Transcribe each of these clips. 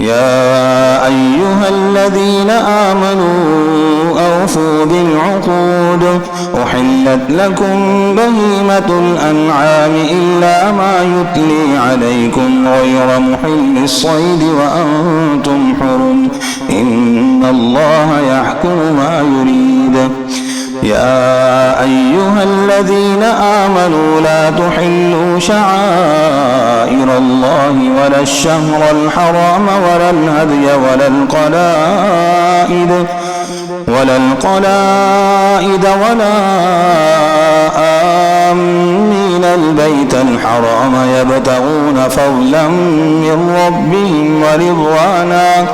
يا أيها الذين آمنوا أوفوا بالعقود أحلت لكم بهيمة الأنعام إلا ما يتلي عليكم غير محل الصيد وأنتم حرم إن الله يحكم ما يريد. يا أيها الذين آمنوا لا تحلوا شعائر الله ولا الشهر الحرام ولا الهدي ولا القلائد ولا آمين البيت الحرام يبتغون فضلا من ربهم ورضوانا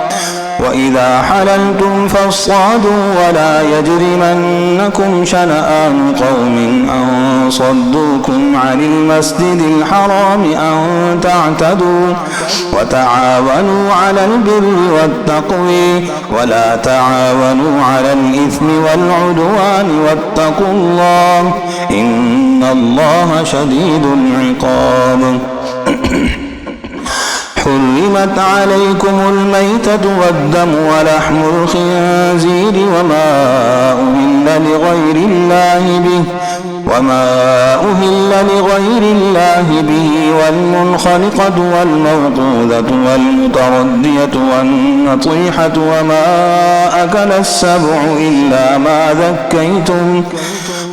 وإذا حللتم فاصطادوا ولا يجرمنكم شنآن قوم أن صدوكم عن المسجد الحرام أن تعتدوا وتعاونوا على البر والتقوى ولا تعاونوا على الإثم والعدوان واتقوا الله إن الله شديد العقاب. حرمت عليكم الميتة والدم ولحم الخنزير وما أهل لغير الله به والمنخنقة والموقوذة والمتردية والنطيحة وما أكل السبع إلا ما ذكيتم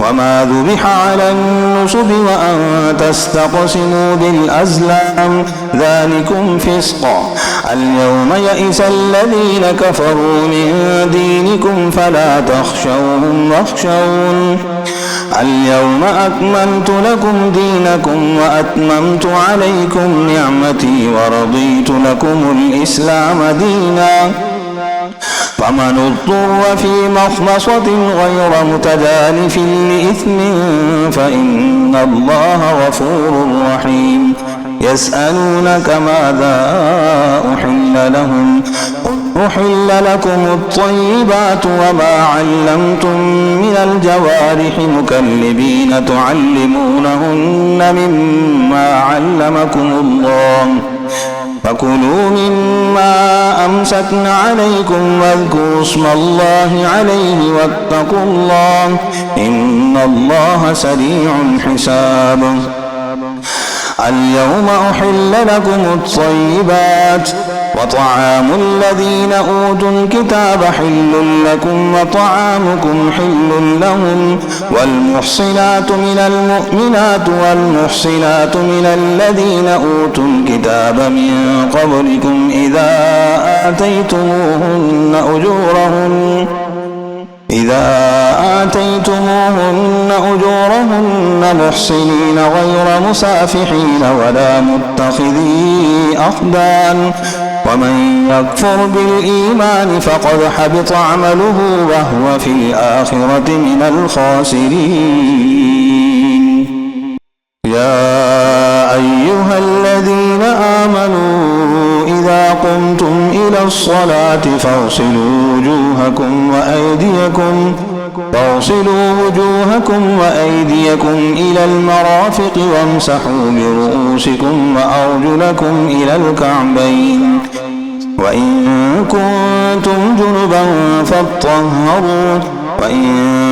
وما ذبح على النصب وأن تستقسموا بالأزلام ذلكم فسق. اليوم يئس الذين كفروا من دينكم فلا تخشوهم واخشون اليوم أكملت لكم دينكم وأتممت عليكم نعمتي ورضيت لكم الإسلام دينا. فمن اضطر في مخمصة غير متجانف لإثم فإن الله غفور رحيم. يسألونك ماذا أحل لهم أحل لكم الطيبات وما علمتم من الجوارح مكلبين تعلمونهن مما علمكم الله فكلوا مما أمسكن عليكم واذكروا اسم الله عليه واتقوا الله إن الله سريع الحساب. اليوم أحل لكم الطيبات وطعام الذين أوتوا الكتاب حل لكم وطعامكم حل لهم والمحصنات من المؤمنات والمحصنات من الذين أوتوا الكتاب من قبلكم إذا آتيتموهن أجورهن محصنين غير مسافحين ولا متخذي أخدان ومن يكفر بالإيمان فقد حبط عمله وهو في الآخرة من الخاسرين. يا أيها الذين آمنوا إذا قمتم إلى الصلاة فاغسلوا وجوهكم وأيديكم إلى المرافق وامسحوا برؤوسكم وأرجلكم إلى الكعبين وإن كنتم جنبا فاطهروا وإن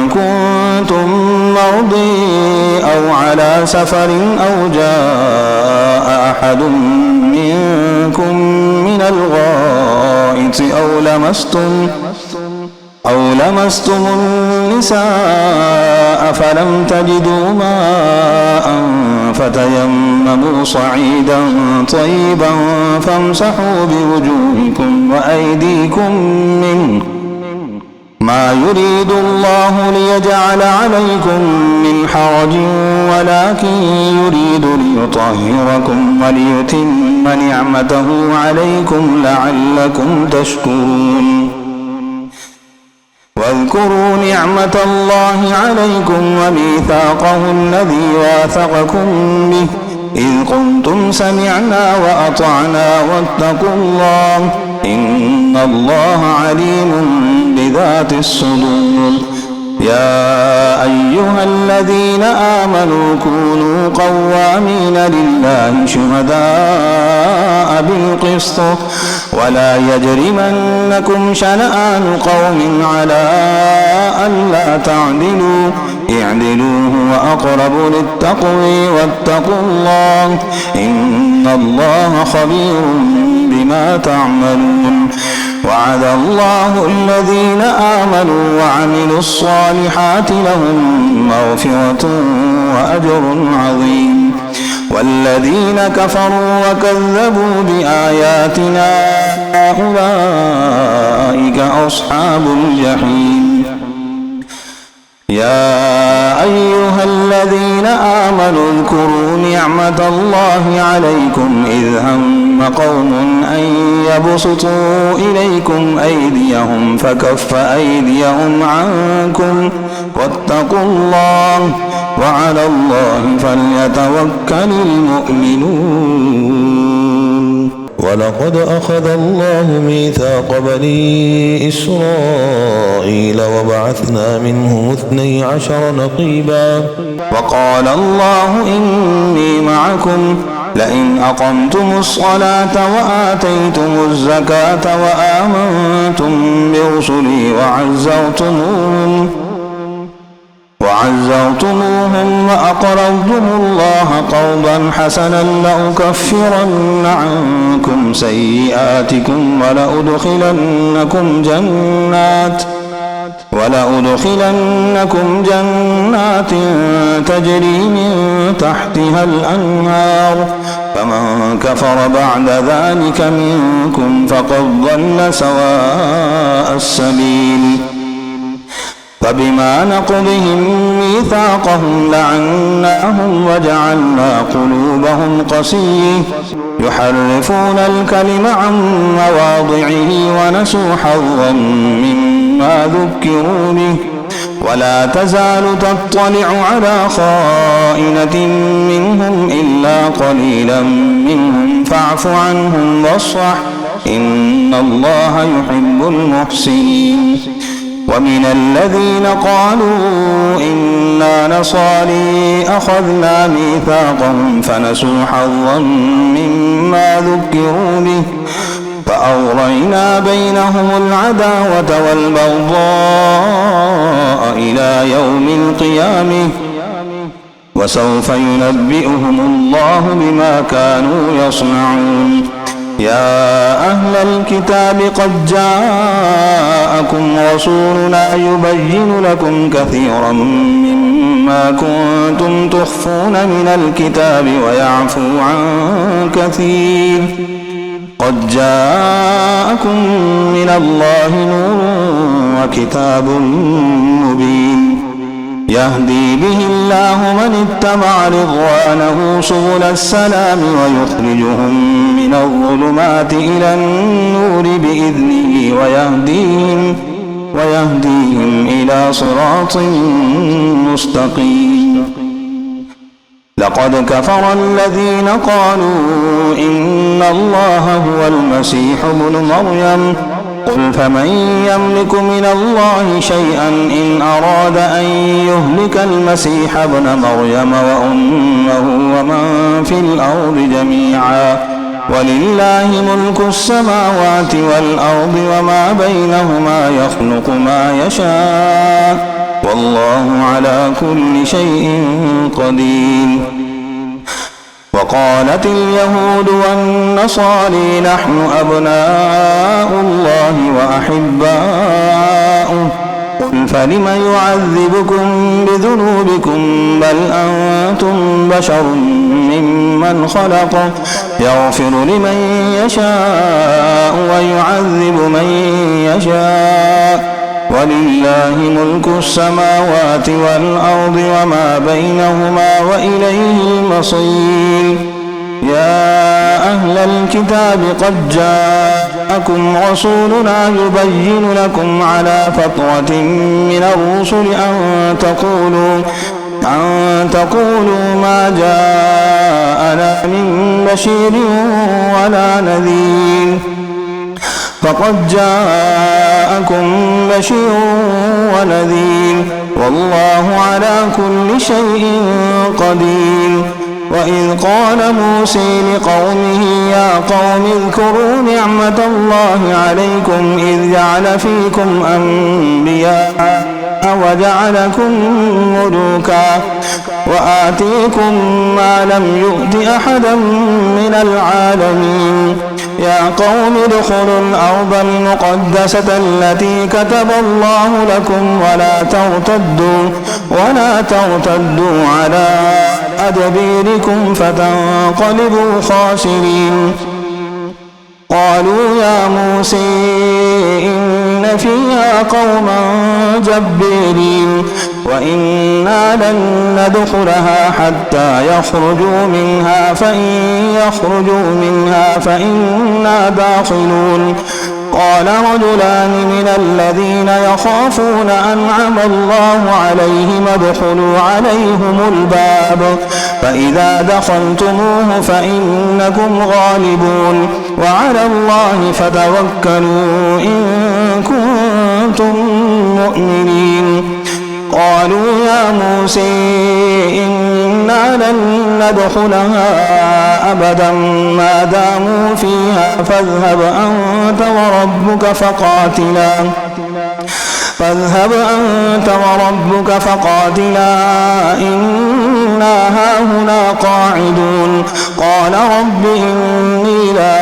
كنتم مرضي أو على سفر أو جاء أحد منكم من الغائط أو لمستم النساء فلم تجدوا ماء فتيمموا صعيدا طيبا فامسحوا بوجوهكم وأيديكم منه ما يريد الله ليجعل عليكم من حرج ولكن يريد ليطهركم وليتم نعمته عليكم لعلكم تشكرون. واذكروا نعمة الله عليكم وميثاقه الذي واثقكم به إذ قلتم سمعنا وأطعنا واتقوا الله إن الله عليم بذات الصدور. يا أيها الذين آمنوا كونوا قوامين لله شهداء بالقسط ولا يجرمنكم شنآن قوم على ألا تعدلوا اعدلوا هو أقرب للتقوى واتقوا الله إن الله خبير بما تعملون وعد الله الذين آمنوا وعملوا الصالحات لهم مغفرة وأجر عظيم والذين كفروا وكذبوا بآياتنا أولئك أصحاب الجحيم يا أيها الذين آمنوا اذكروا نعمة الله عليكم إذ هم قوم أن يبسطوا إليكم أيديهم فكف أيديهم عنكم واتقوا الله وعلى الله فليتوكل المؤمنون ولقد أخذ الله ميثاق بني إسرائيل وبعثنا منهم 12 نقيبا وقال الله إني معكم لئن أقمتم الصلاة وآتيتم الزكاة وآمنتم برسلي وعزرتموهم وأقرضتم الله قرضا حسنا لأكفرن عنكم سيئاتكم ولأدخلنكم جنات تجري من تحتها الأنهار فمن كفر بعد ذلك منكم فقد ضل سواء السبيل فبما نقضهم ميثاقهم لعناهم وجعلنا قلوبهم قسية يحرفون الكلم عن مواضعه ونسوا حظا مما ذكروا به ولا تزال تطلع على خائنة منهم إلا قليلا منهم فاعف عنهم واصفح إن الله يحب المحسنين ومن الذين قالوا إنا نصاري أخذنا ميثاقهم فنسوا حظا مما ذكروا به فأغرينا بينهم العداوة والبغضاء إلى يوم القيامة وسوف ينبئهم الله بما كانوا يصنعون يا أهل الكتاب قد جاءكم رسولنا يبين لكم كثيرا مما كنتم تخفون من الكتاب ويعفو عن كثير قد جاءكم من الله نور وكتاب مبين يهدي به الله من اتبع رضوانه سبل السلام ويخرجهم من الظلمات إلى النور بإذنه ويهديهم إلى صراط مستقيم لقد كفر الذين قالوا إن الله هو المسيح ابن مريم قل فمن يملك من الله شيئا إن أراد أن يهلك المسيح ابن مريم وأمه ومن في الأرض جميعا ولله ملك السماوات والأرض وما بينهما يخلق ما يشاء والله على كل شيء قدير وقالت اليهود والنصارى نحن أبناء الله وأحباؤه قل فلم يعذبكم بذنوبكم بل أنتم بشر ممن خلق يغفر لمن يشاء ويعذب من يشاء ولله ملك السماوات والأرض وما بينهما وإليه المصير يا أهل الكتاب قد جاءكم رسولنا يبين لكم على فترة من الرسل أن تقولوا ما جاءنا من بشير ولا نذير فقد جاءكم بشير ونذير والله على كل شيء قدير. وإذ قال موسى لقومه يا قوم اذكروا نعمة الله عليكم إذ جعل فيكم أنبياء وجعلكم ملوكا وآتيكم ما لم يؤت أحدا من العالمين. يا قوم ادخلوا الأرض المقدسة التي كتب الله لكم ولا ترتدوا على أدبيركم فتنقلبوا خاسرين. قالوا يا موسى إن فيها قوما جبارين وإنا لن ندخلها حتى يخرجوا منها فإن يخرجوا منها فإنا داخلون. قال رجلان من الذين يخافون أنعم الله عليهم ادخلوا عليهم الباب فإذا دخلتموه فإنكم غالبون وعلى الله فتوكلوا إن كنتم مؤمنين. قالوا يا موسى إنا لن ندخلها أبدا ما داموا فيها فاذهب أنت وربك فقاتلا إنا هاهنا قاعدون. قال رب إني لا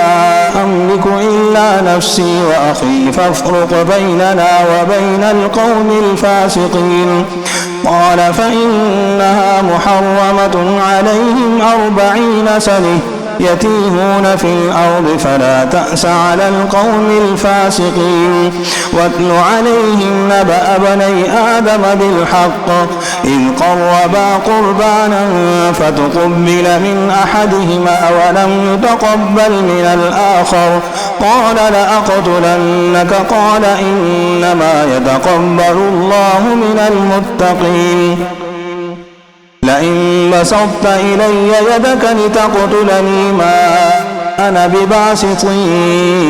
أملك إلا نفسي وأخي فافرق بيننا وبين القوم الفاسقين. قال فإنها محرمة عليهم 40 سنة يتيهون في الأرض فلا تأس على القوم الفاسقين. واتل عليهم نبأ بني آدم بالحق إذ قربا قربانا فتقبل من أحدهما ولم يتقبل من الآخر قال لأقتلنك قال إنما يتقبل الله من المتقين. لئن بسطت إلي يدك لتقتلني ما أنا بباسط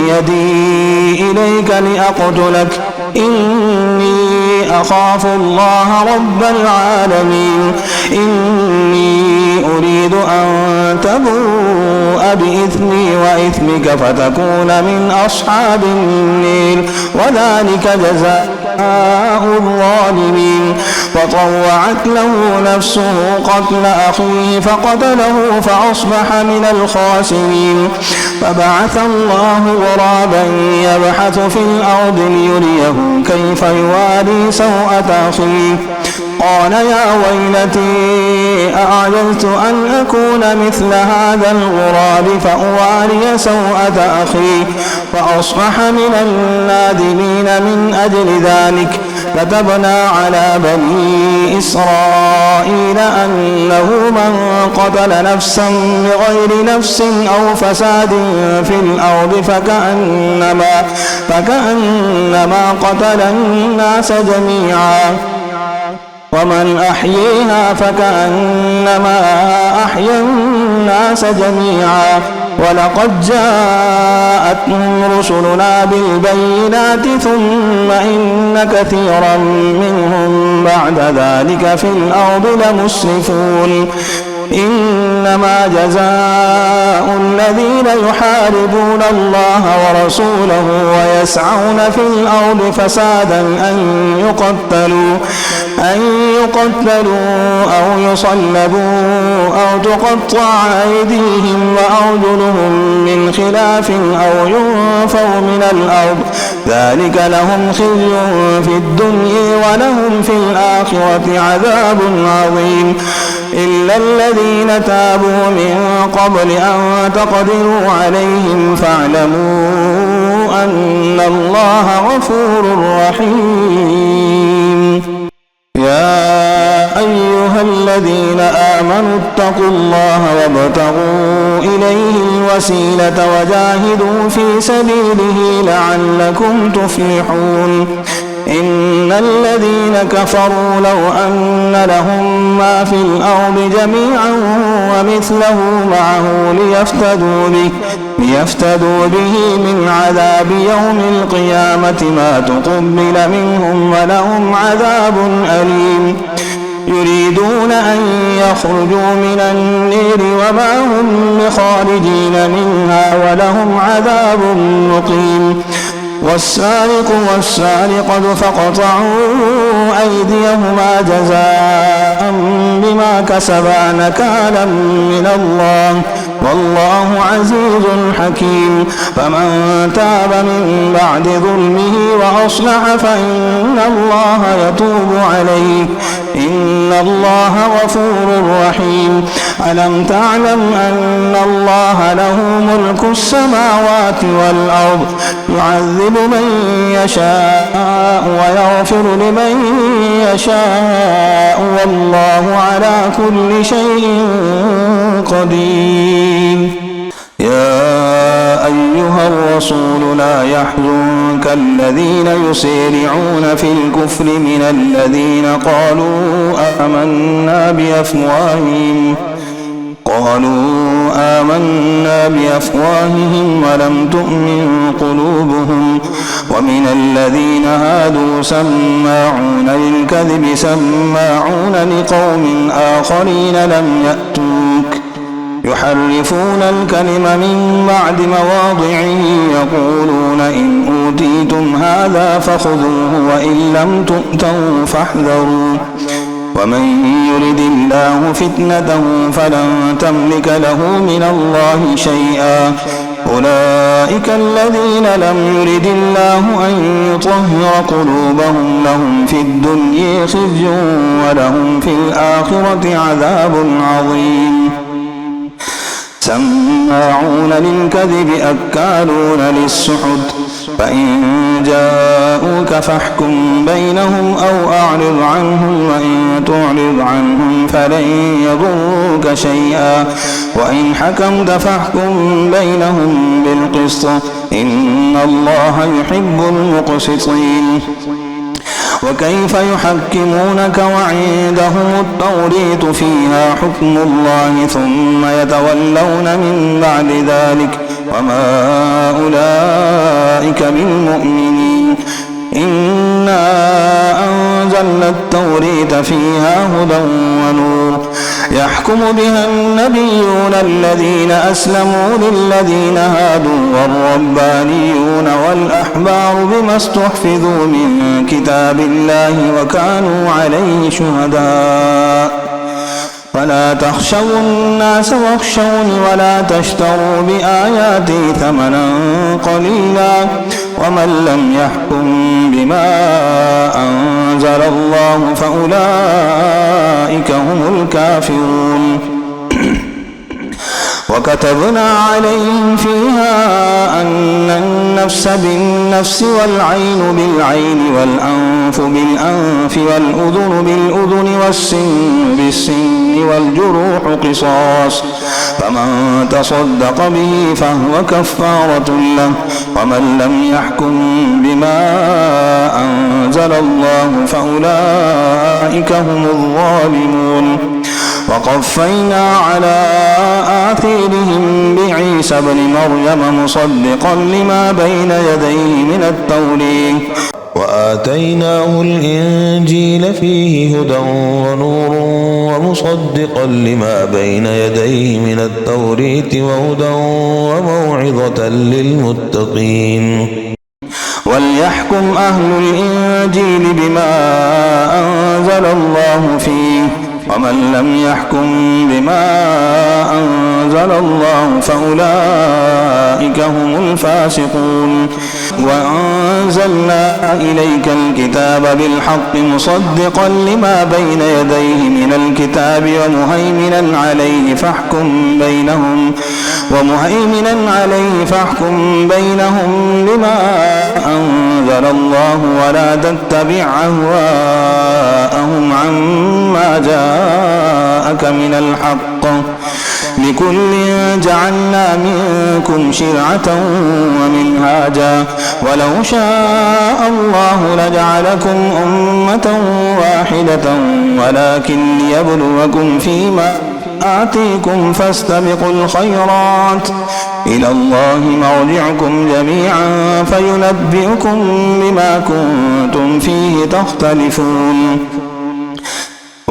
يدي إليك لأقتلك إني أخاف الله رب العالمين. إني أريد أن تبوء بإثمي وإثمك فتكون من أصحاب النير وذلك جزاء الظالمين. فطوعت له نفسه قتل أخيه فقتله فأصبح من الخاسرين. فبعث الله غرابا يبحث في الأرض ليريه كيف يواري سوءة أخيه قال يا ويلتي أعجزت أن أكون مثل هذا الغراب فأواري سوءة أخي فأصبح من النادمين. من أجل ذلك كتبنا على بني إسرائيل أنه من قتل نفسا بغير نفس أو فساد في الأرض فكأنما قتل الناس جميعا ومن أحييها فكأنما أحيا الناس جميعا. ولقد جاءتهم رسلنا بالبينات ثم إن كثيرا منهم بعد ذلك في الأرض لمسرفون. إنما جزاء الذين يحاربون الله ورسوله ويسعون في الأرض فسادا أن يقتلوا أو يصلبوا أو تقطع أيديهم وأرجلهم من خلاف أو ينفوا من الأرض ذلك لهم خزي في الدنيا ولهم في الآخرة عذاب عظيم. إلا الذين تابوا من قبل أن تقدروا عليهم فاعلموا أن الله غفور رحيم. يا أيها الذين آمنوا اتقوا الله وابتغوا إليه الوسيلة وجاهدوا في سبيله لعلكم تفلحون. إن الذين كفروا لو أن لهم ما في الأرض جميعا ومثله معه ليفتدوا به من عذاب يوم القيامة ما تقبل منهم ولهم عذاب أليم يريدون أن يخرجوا من النير وما هم بخارجين منها ولهم عذاب مقيم والسارق والسارقة فاقطعوا أيديهما جزاء بما كسبا نكالا من الله والله عزيز حكيم فمن تاب من بعد ظلمه وأصلح فإن الله يتوب عليه إن الله غفور رحيم ألم تعلم أن الله له ملك السماوات والأرض يعذب من يشاء ويغفر لمن يشاء والله على كل شيء قدير يا أيها الرسول لا يحزنك الذين يسارعون في الكفر من الذين قالوا آمنا بأفواههم ولم تؤمن قلوبهم ومن الذين هادوا سماعون للكذب سماعون لقوم آخرين لم يأتوك يحرفون الكلم من بعد مواضعه يقولون إن أوتيتم هذا فخذوه وإن لم تؤتوا فاحذروا ومن يرد الله فتنته فلن تملك له من الله شيئا أولئك الذين لم يرد الله أن يطهر قلوبهم لهم في الدنيا خزي ولهم في الآخرة عذاب عظيم سماعون للكذب أكالون للسحت فإن جاءوك فاحكم بينهم أو أعرض عنهم وإن تعرض عنهم فلن يضروك شيئا وإن حكمت فاحكم بينهم بالقسط إن الله يحب المقسطين وكيف يحكمونك وعندهم التوريت فيها حكم الله ثم يتولون من بعد ذلك وما أولئك بالمؤمنين إنا أنزلنا التوريت فيها هدى ونور يحكم بها النبيون الذين أسلموا للذين هادوا والربانيون والأحبار بما استحفظوا من كتاب الله وكانوا عليه شهداء فلا تخشوا الناس واخشوني ولا تشتروا بآياتي ثمنا قليلا ومن لم يحكم بما أنزل الله فأولئك هم الكافرون وكتبنا عليهم فيها أن النفس بالنفس والعين بالعين والأنف بالأنف والأذن بالأذن والسن بالسن والجروح قصاص فمن تصدق به فهو كفارة له ومن لم يحكم بما أنزل الله فأولئك هم الظالمون وقفينا على آثارهم بعيسى ابن مريم مصدقا لما بين يديه من التوراة وآتيناه الإنجيل فيه هدى ونور ومصدقا لما بين يديه من التوراة وهدى وموعظة للمتقين وليحكم أهل الإنجيل بما أنزل الله فيه ومن لم يحكم بما أنزل الله فأولئك هم الفاسقون وأنزلنا إليك الكتاب بالحق مصدقا لما بين يديه من الكتاب ومهيمنا عليه فاحكم بينهم بما أنزل الله ولا تتبع أهواءهم عما جاءك من الحق لكل جعلنا منكم شرعة ومنهاجا ولو شاء الله لجعلكم أمة واحدة ولكن ليبلوكم فيما آتيكم فاستبقوا الخيرات إلى الله مرجعكم جميعا فينبئكم بما كنتم فيه تختلفون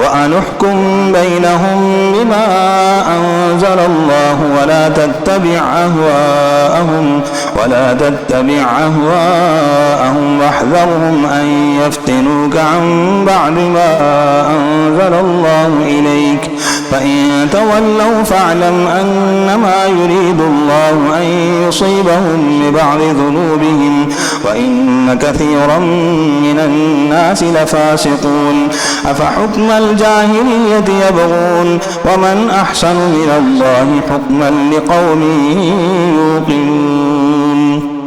وأنحكم بينهم بما أنزل الله ولا تتبع أهواءهم واحذرهم أن يفتنوك عن بعد ما أنزل الله إليك فإن تولوا فاعلم أنما يريد الله أن يصيبهم ببعض ذنوبهم وإن كثيرا من الناس لفاسقون أفحكم الجاهلية يبغون ومن أحسن من الله حكما لقوم يوقنون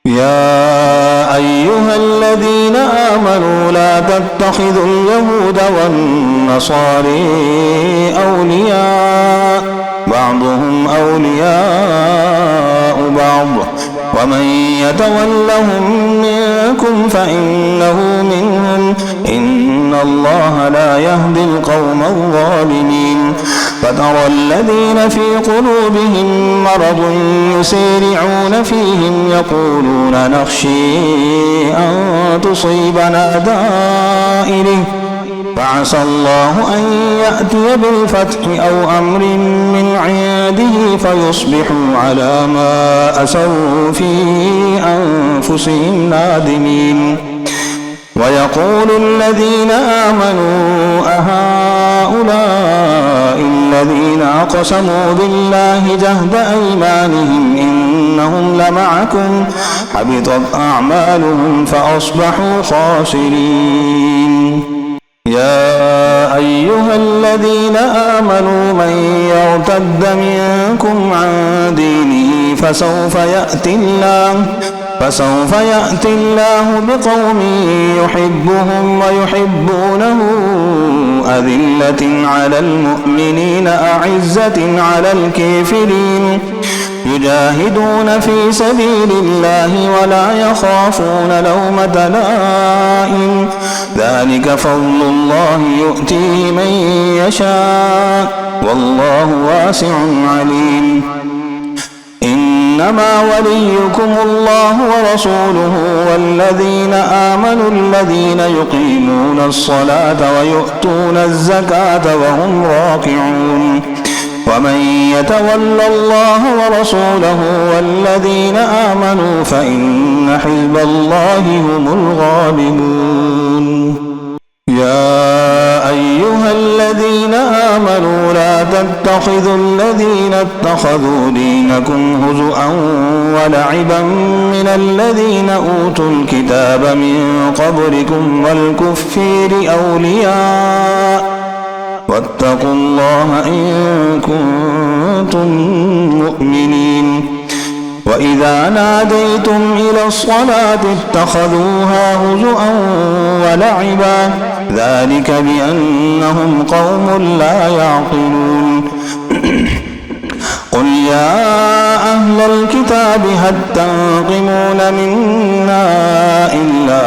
يا أيها الذين آمنوا لا تتخذوا اليهود والنصارى أولياء بعضهم أولياء بعض ومن يتولهم منكم فإنه منهم إن الله لا يهدي القوم الظالمين فترى الذين في قلوبهم مرض يسارعون فيهم يقولون نخشي أن تصيبنا دائرة فعسى الله أن يأتي بالفتح أو أمر من عنده فيصبحوا على ما أسروا في أنفسهم نادمين ويقول الذين آمنوا أهؤلاء الذين أقسموا بالله جهد أيمانهم إنهم لمعكم حبطت أعمالهم فأصبحوا خاسرين يا أيها الذين آمنوا من يرتد منكم عن دينه فسوف يأتي الله بقوم يحبهم ويحبونه أذلة على المؤمنين أعزة على الكافرين يجاهدون في سبيل الله ولا يخافون لومة لائم ذلك فضل الله يؤتيه من يشاء والله واسع عليم إنما وليكم الله ورسوله والذين آمنوا الذين يقيمون الصلاة ويؤتون الزكاة وهم راكعون ومن يتول الله ورسوله والذين آمنوا فإن حزب الله هم الغالبون يا أيها الذين آمنوا لا تتخذوا الذين اتخذوا دينكم هزؤا ولعبا من الذين أوتوا الكتاب من قبلكم والكفار أولياء واتقوا الله إن كنتم مؤمنين وإذا ناديتم إلى الصلاة اتخذوها هزؤا ولعبا ذلك بأنهم قوم لا يعقلون قل يا أهل الكتاب هل تنقمون منا إلا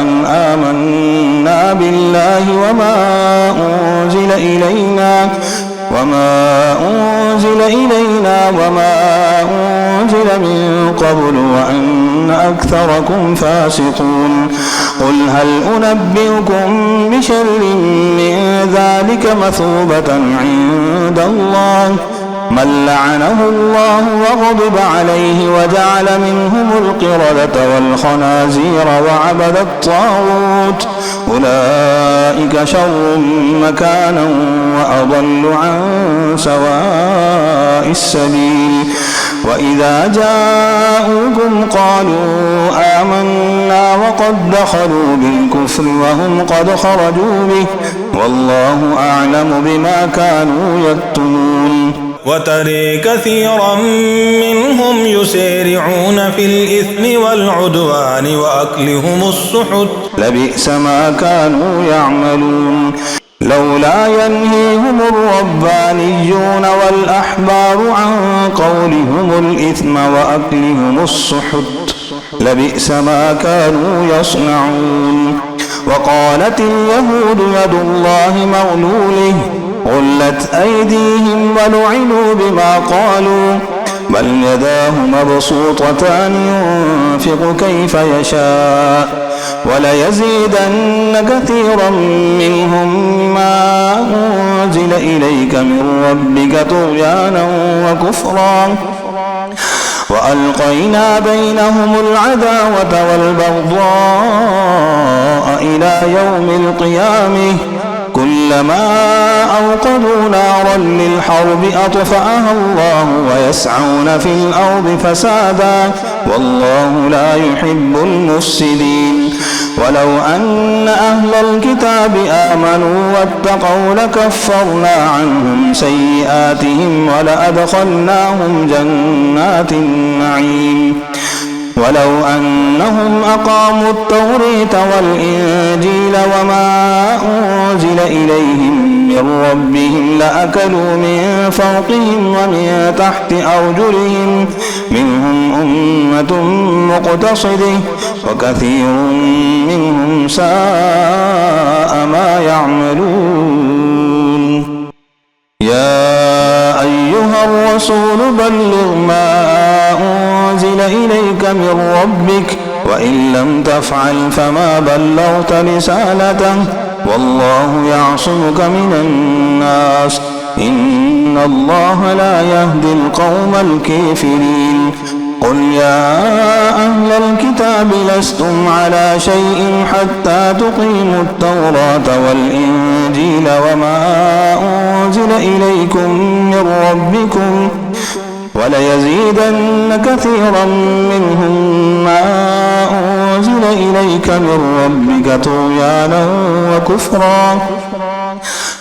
أن آمنا بالله وما أنزل إلينا وما أنزل من قبل وأن أكثركم فاسقون قل هل أنبئكم بشر من ذلك مثوبة عند الله من لعنه الله وغضب عليه وجعل منهم القردة والخنازير وعبد الطاغوت أولئك شر مكانا وأضل عن سواء السبيل وإذا جاءوكم قالوا آمنا وقد دخلوا بالكفر وهم قد خرجوا به والله أعلم بما كانوا يكتمون وترى كثيرا منهم يسارعون في الإثم والعدوان وأكلهم السحت لبئس ما كانوا يعملون لولا ينهيهم الربانيون والأحبار عن قولهم الإثم وأكلهم السحت لبئس ما كانوا يصنعون. وقالت اليهود يد الله مغلوله غلت أيديهم ولعنوا بما قالوا بل يداه مبسوطتان ينفق كيف يشاء وليزيدن كثيرا منهم ما أنزل إليك من ربك طغيانا وكفرا وألقينا بينهم العداوة والبغضاء إلى يوم القيامة كلما أوقدوا نارا للحرب أطفأها الله ويسعون في الأرض فسادا والله لا يحب المفسدين. ولو أن أهل الكتاب آمنوا واتقوا لكفرنا عنهم سيئاتهم ولأدخلناهم جنات النعيم. ولو أنهم أقاموا التوراة والإنجيل وما أنزل إليهم من ربهم لأكلوا من فوقهم ومن تحت أرجلهم منهم أمة مقتصدة وكثير منهم ساء ما يعملون. يا أيها الرسول بلغ ما أنزل إليك من ربك وإن لم تفعل فما بلغت رسالته والله يعصمك من الناس إن الله لا يهدي القوم الكافرين. قل يا أهل الكتاب لستم على شيء حتى تقيموا التوراة والإنجيل وما أنزل إليكم من ربكم وليزيدن كثيرا منهم ما أنزل إليك من ربك طغيانا وكفرا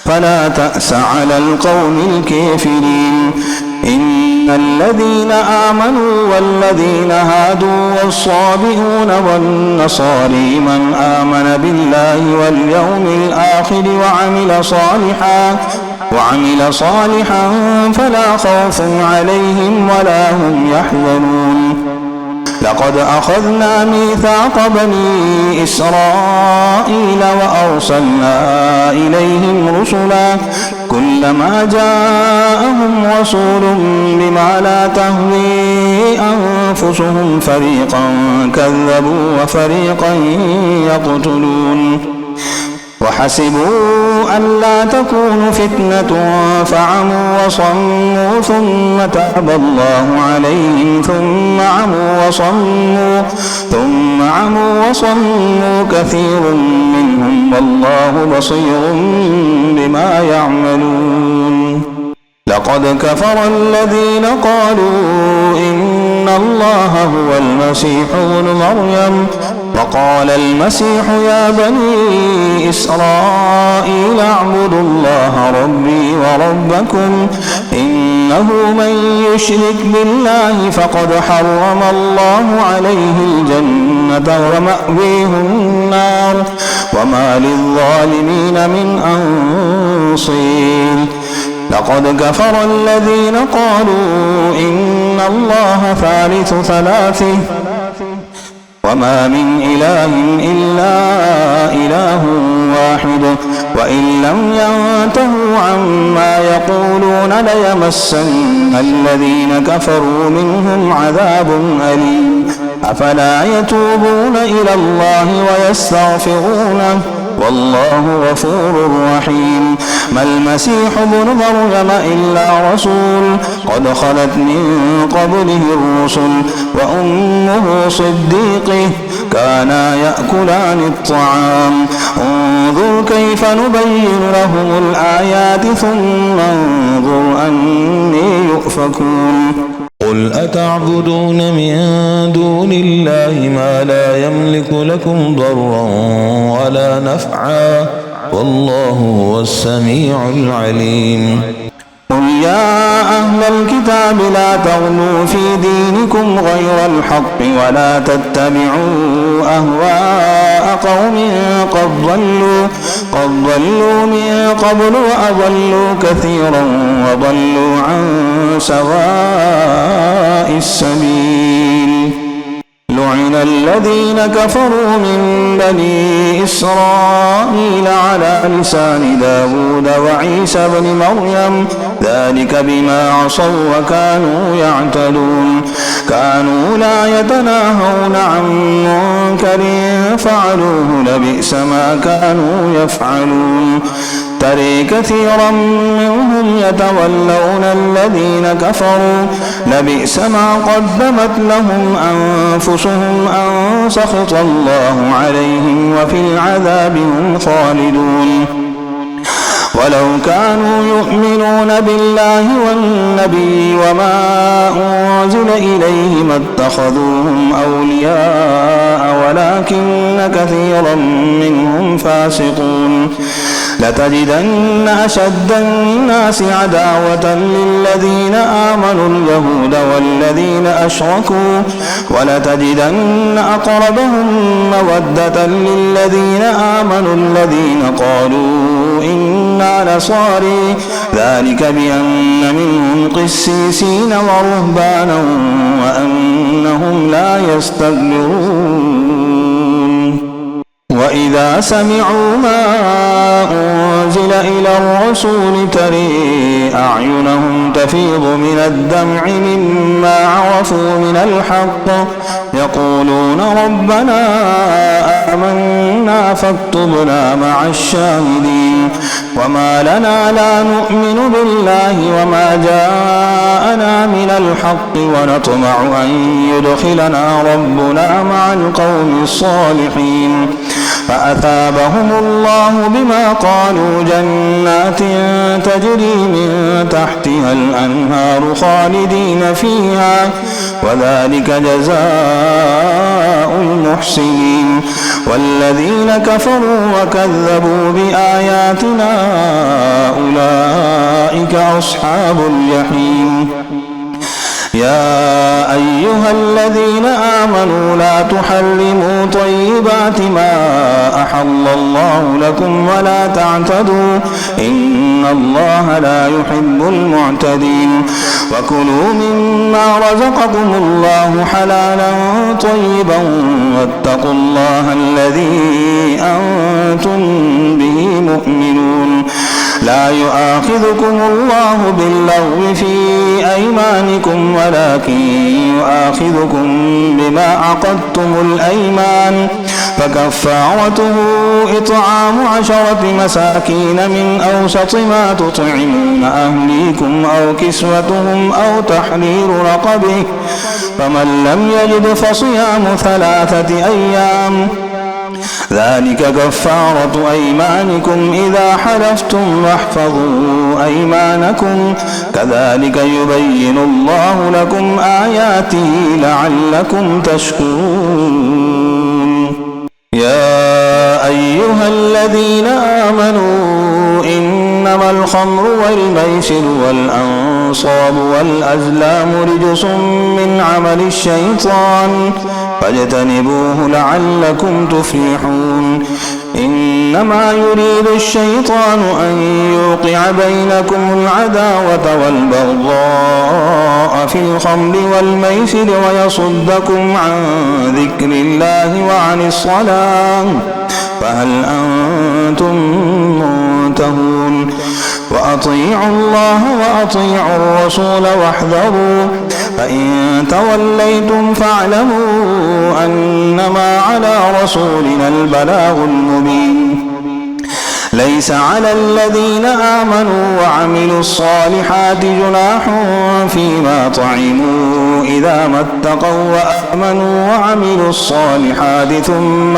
فلا تأس على القوم الكافرين. إن الذين آمنوا والذين هادوا والصابئون والنصاري من آمن بالله واليوم الآخر وعمل صالحا فلا خوف عليهم ولا هم يحزنون. لقد أخذنا ميثاق بني إسرائيل وأرسلنا إليهم رسلا كلما جاءهم رسول بما لا تهوي أنفسهم فريقا كذبوا وفريقا يقتلون. وحسبوا ألا تكون فتنة فعموا وصموا ثم تاب الله عليهم ثم عموا وصموا كثير منهم والله بصير بما يعملون. لقد كفر الذين قالوا إن الله هو المسيح ابن مريم وقال المسيح يا بني إسرائيل اعبدوا الله ربي وربكم إنه من يشرك بالله فقد حرم الله عليه الجنة ومأويه النار وما للظالمين من أنصير. لقد كفر الذين قالوا إن الله ثالث ثلاثة وما من إله إلا إله واحد وإن لم ينتهوا عما يقولون ليمسن الذين كفروا منهم عذاب أليم. أفلا يتوبون إلى الله ويستغفرونه والله غفور رحيم. ما المسيح ابن مريم إلا رسول قد خلت من قبله الرسل وأمه صديقة كانا يأكلان الطعام انظر كيف نبين لهم الآيات ثم انظر أني يؤفكون. قل أتعبدون من دون الله ما لا يملك لكم ضرا ولا نفعا والله هو السميع العليم. قل يا أهل الكتاب لا تغلوا في دينكم غير الحق ولا تتبعوا أهواء قوم قد ضلوا من قبل وأضلوا كثيرا وضلوا عن سواء السبيل. لعن الذين كفروا من بني إسرائيل على لسان داود وعيسى بن مريم ذلك بما عصوا وكانوا يعتدون. كانوا لا يتناهون عن منكر فعلوه لبئس ما كانوا يفعلون. ترى كثيرا منهم يتولون الذين كفروا لبئس ما قدمت لهم أنفسهم أن سخط الله عليهم وفي العذاب هم خالدون. ولو كانوا يؤمنون بالله والنبي وما أنزل إليه ما اتخذوهم أولياء ولكن كثيرا منهم فاسقون. لتجدن أشد الناس عداوة للذين آمنوا اليهود والذين أشركوا ولتجدن أقربهم مودة للذين آمنوا الذين قالوا إنا نصاري ذلك بأن منهم قسيسين ورهبانا وأنهم لا يستكبرون. وإذا سمعوا ما أنزل إلى الرسول ترى أعينهم تفيض من الدمع مما عرفوا من الحق يقولون ربنا آمنا فاكتبنا مع الشاهدين. وما لنا لا نؤمن بالله وما جاءنا من الحق ونطمع أن يدخلنا ربنا مع القوم الصالحين. فأثابهم الله بما قالوا جنات تجري من تحتها الأنهار خالدين فيها وذلك جزاء المحسنين. والذين كفروا وكذبوا بآياتنا أولئك أصحاب الجحيم. يا أيها الذين آمنوا لا تحرموا طيبات ما أحل الله لكم ولا تعتدوا إن الله لا يحب المعتدين. وكلوا مما رزقكم الله حلالا طيبا واتقوا الله الذي أنتم به مؤمنون. لا يؤاخذكم الله باللغو في أيمانكم ولكن يؤاخذكم بما عقدتم الأيمان فكفارته إطعام 10 مساكين من أوسط ما تطعمون أهليكم أو كسوتهم أو تحرير رقبه فمن لم يجد فصيام 3 أيام ذلك كفارة أيمانكم إذا حلفتم واحفظوا أيمانكم كذلك يبين الله لكم آياته لعلكم تشكرون. يا أيها الذين آمنوا إنما الخمر والميسر والأنصاب والأزلام رجس من عمل الشيطان فاجتنبوه لعلكم تفلحون. إنما يريد الشيطان أن يوقع بينكم العداوة والبغضاء في الخمر والميسر ويصدكم عن ذكر الله وعن الصلاة فهل أنتم منتهون. وأطيعوا الله وأطيعوا الرسول واحذروا فإن توليتم فاعلموا أنما على رسولنا البلاغ المبين. ليس على الذين آمنوا وعملوا الصالحات جناح فيما طعموا إذا ما اتقوا وآمنوا وعملوا الصالحات ثم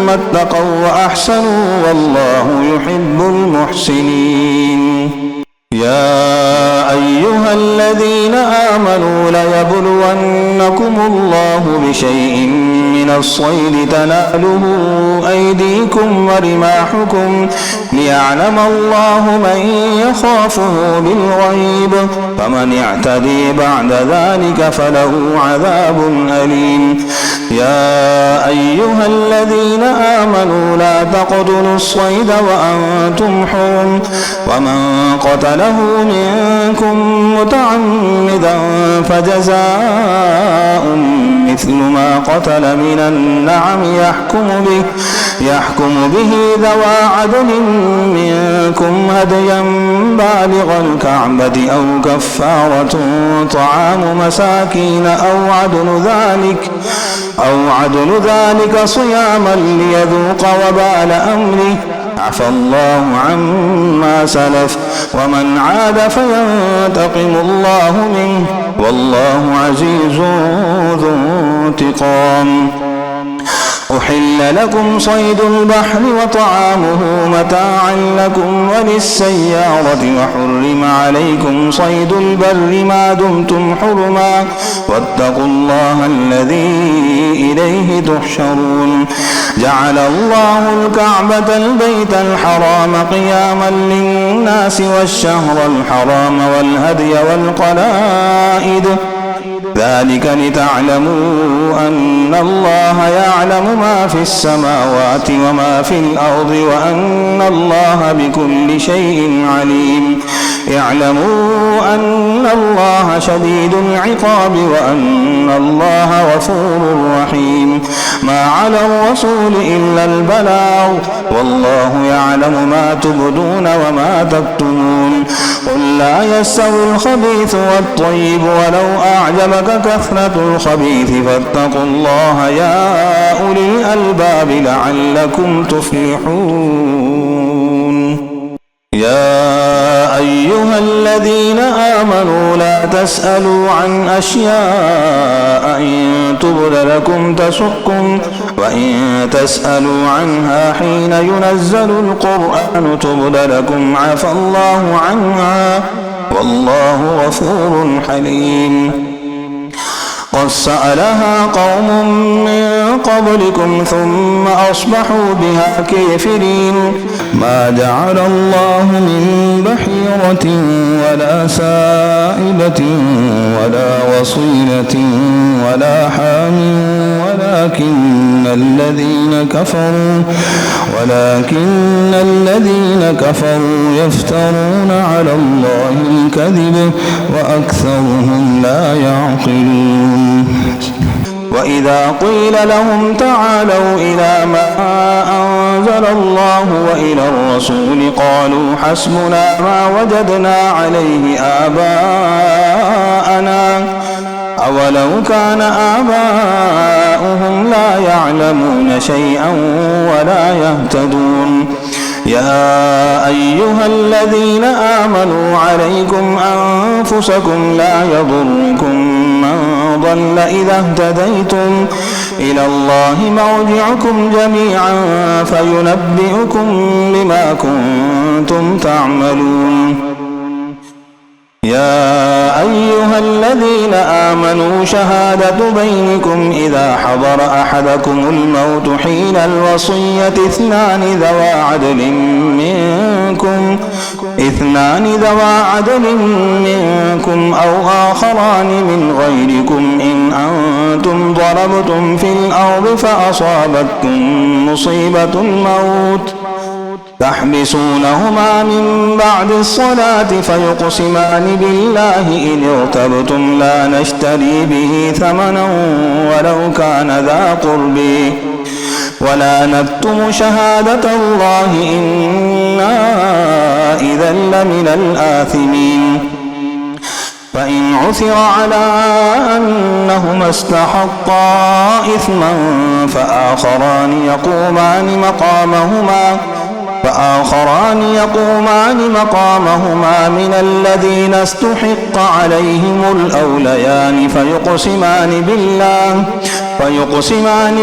اتقوا وأحسنوا والله يحب المحسنين. يا أيها الذين آمنوا ليبلونكم الله بشيء من من الصيد تناله أيديكم ورماحكم ليعلم الله من يخافه بالغيب فمن اعتدي بعد ذلك فله عذاب أليم. يا أيها الذين آمنوا لا تقتلوا الصيد وأنتم حرم ومن قتله منكم متعمدا فجزاء مثل ما قتل من النعم يحكم به ذوى عدل منكم هديا بالغ الكعبة أو كفارة طعام مساكين أو عدل ذلك صياما ليذوق وبال أمره عفى الله عما سلف ومن عاد فينتقم الله منه والله عزيز ذو انتقام. أحل لكم صيد البحر وطعامه متاعا لكم وللسيارة وحرم عليكم صيد البر ما دمتم حرما واتقوا الله الذي إليه تحشرون. جعل الله الكعبة البيت الحرام قياما للناس والشهر الحرام والهدي والقلائد ذلك لتعلموا أن الله يعلم ما في السماوات وما في الأرض وأن الله بكل شيء عليم. اعلموا أن الله شديد العقاب وأن الله غفور رحيم. ما على الرسول إلا البلاغ والله يعلم ما تبدون وما تكتمون. قل لا يستوي الخبيث والطيب ولو أعجبك كثرة الخبيث فاتقوا الله يا أولي الألباب لعلكم تفلحون. يا أيها الذين آمنوا لا تسألوا عن أشياء إن تبد لكم تسؤكم وإن تسألوا عنها حين ينزل القرآن تبد لكم عفى الله عنها والله غفور حليم. قد سألها قوم من قبلكم ثم أصبحوا بها كافرين. ما جعل الله من بحيرة ولا سائبة ولا وصيلة ولا حام ولكن الذين كفروا يفترون على الله الكذب وأكثرهم لا يعقلون. وإذا قيل لهم تعالوا إلى ما أنزل الله وإلى الرسول قالوا حسبنا ما وجدنا عليه آباءنا أولو كان آباؤهم لا يعلمون شيئا ولا يهتدون. يا أيها الذين آمنوا عليكم أنفسكم لا يضركم من ضل إذا اهتديتم إلى الله مرجعكم جميعا فينبئكم بما كنتم تعملون. يا أيها الذين آمنوا شهادة بينكم إذا حضر أحدكم الموت حين الوصية اثنان ذوى عدل منكم أو آخران من غيركم إن أنتم ضربتم في الأرض فأصابتكم مصيبة الموت تحبسونهما من بعد الصلاة فيقسمان بالله إن ارتبتم لا نشتري به ثمنا ولو كان ذا قرب ولا نكتم شهادة الله إنا إذا لمن الآثمين. فإن عثر على أنهما استحقا إثما فآخران يقومان مقامهما من الذين استحق عليهم الأوليان فيقسمان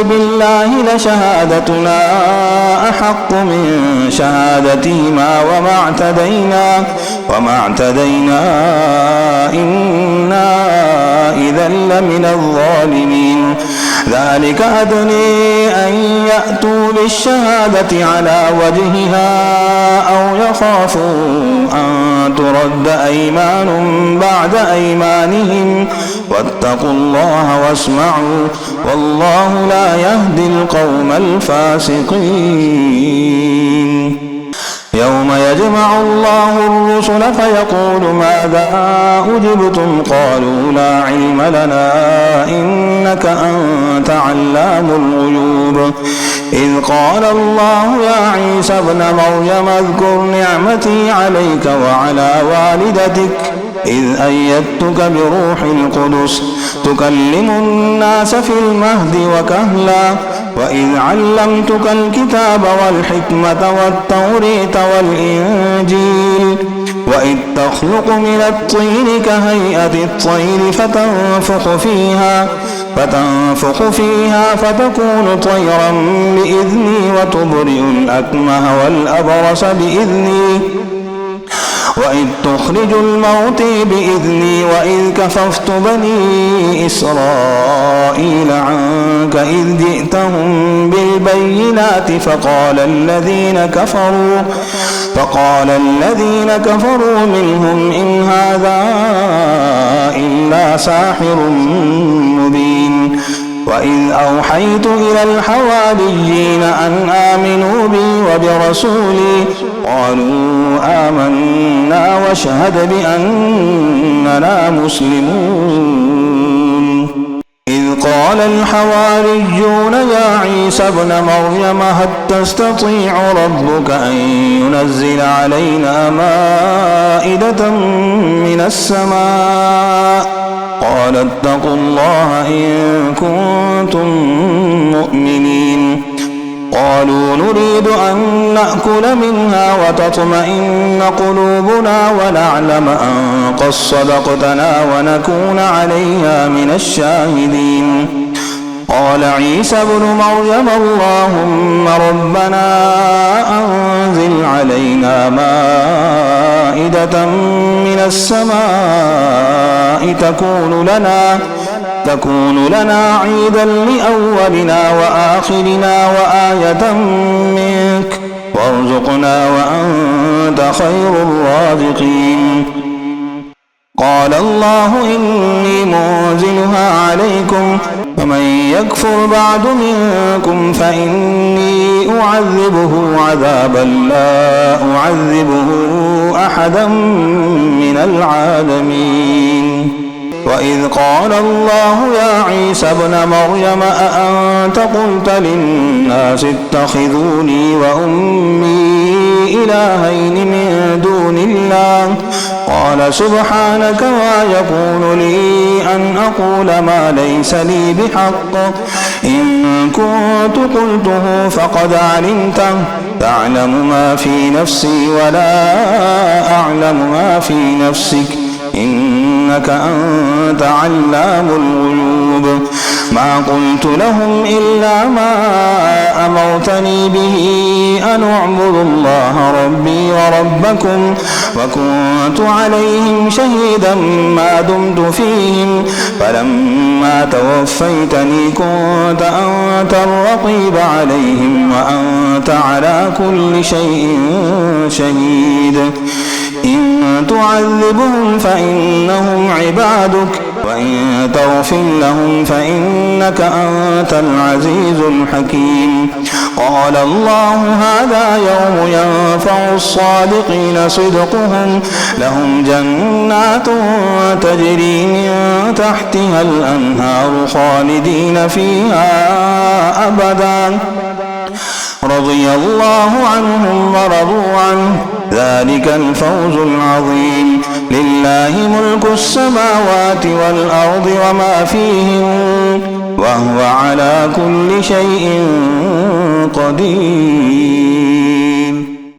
بالله لشهادتنا أحق من شهادتهما وما اعتدينا إنا إذا لمن الظالمين. ذلك أدني أن يأتوا بالشهادة على وجهها أو يخافوا أن ترد أيمان بعد أيمانهم واتقوا الله واسمعوا والله لا يهدي القوم الفاسقين. يوم يجمع الله الرسل فيقول ماذا أجبتم قالوا لا علم لنا إنك أنت علام الغيوب. إذ قال الله يا عيسى ابن مريم اذكر نعمتي عليك وعلى والدتك إذ أيدتك بروح القدس تكلم الناس في المهد وكهلا وإذ علمتك الكتاب والحكمة والتوريت والإنجيل وإذ تخلق من الطين كهيئة الطير فتنفخ فيها فتكون طيرا بإذني وتبرئ الأكمه والأبرص بإذني وإذ تخرج الموت بإذني وإذ كففت بني إسرائيل عنك إذ جئتهم بالبينات فقال الذين كفروا منهم إن هذا إلا ساحر مبين. وإذ أوحيت إلى الحواريين أن آمنوا بي وبرسولي قالوا آمنا واشهد بأننا مسلمون. إذ قال الحواريون يا عيسى ابن مريم هل تستطيع ربك أن ينزل علينا مائدة من السماء قال اتقوا الله إن كنتم مؤمنين. قالوا نريد أن نأكل منها وتطمئن قلوبنا ونعلم أن قد صدقتنا ونكون عليها من الشاهدين. قال عيسى ابن مريم اللهم ربنا أنزل علينا مائدة من السماء تكون لنا عيدا لأولنا وآخرنا وآية منك وارزقنا وأنت خير الرازقين. قال الله إني منزلها عليكم فمن يكفر بعد منكم فإني أعذبه عذابا لا أعذبه أحدا من العالمين. وإذ قال الله يا عيسى ابن مريم أأنت قلت للناس اتخذوني وأمي إلهين من دون الله قال سبحانك ما يكون لي أن أقول ما ليس لي بحق إن كنت قلته فقد علمته تعلم ما في نفسي ولا أعلم ما في نفسك إنك أنت علام الغيوب. ما قلت لهم إلا ما أمرتني به أن اعبدوا الله ربي وربكم وكنت عليهم شهيدا ما دمت فيهم فلما توفيتني كنت أنت الرقيب عليهم وأنت على كل شيء شهيد. إن تعذبهم فإنهم عبادك وإن تغفر لهم فإنك أنت العزيز الحكيم. قال الله هذا يوم ينفع الصادقين صدقهم لهم جنات تجري من تحتها الأنهار خالدين فيها أبدا رضي الله عنهم ورضوا عنه ذلك الفوز العظيم. لله ملك السماوات والأرض وما فيهن وهو على كل شيء قدير.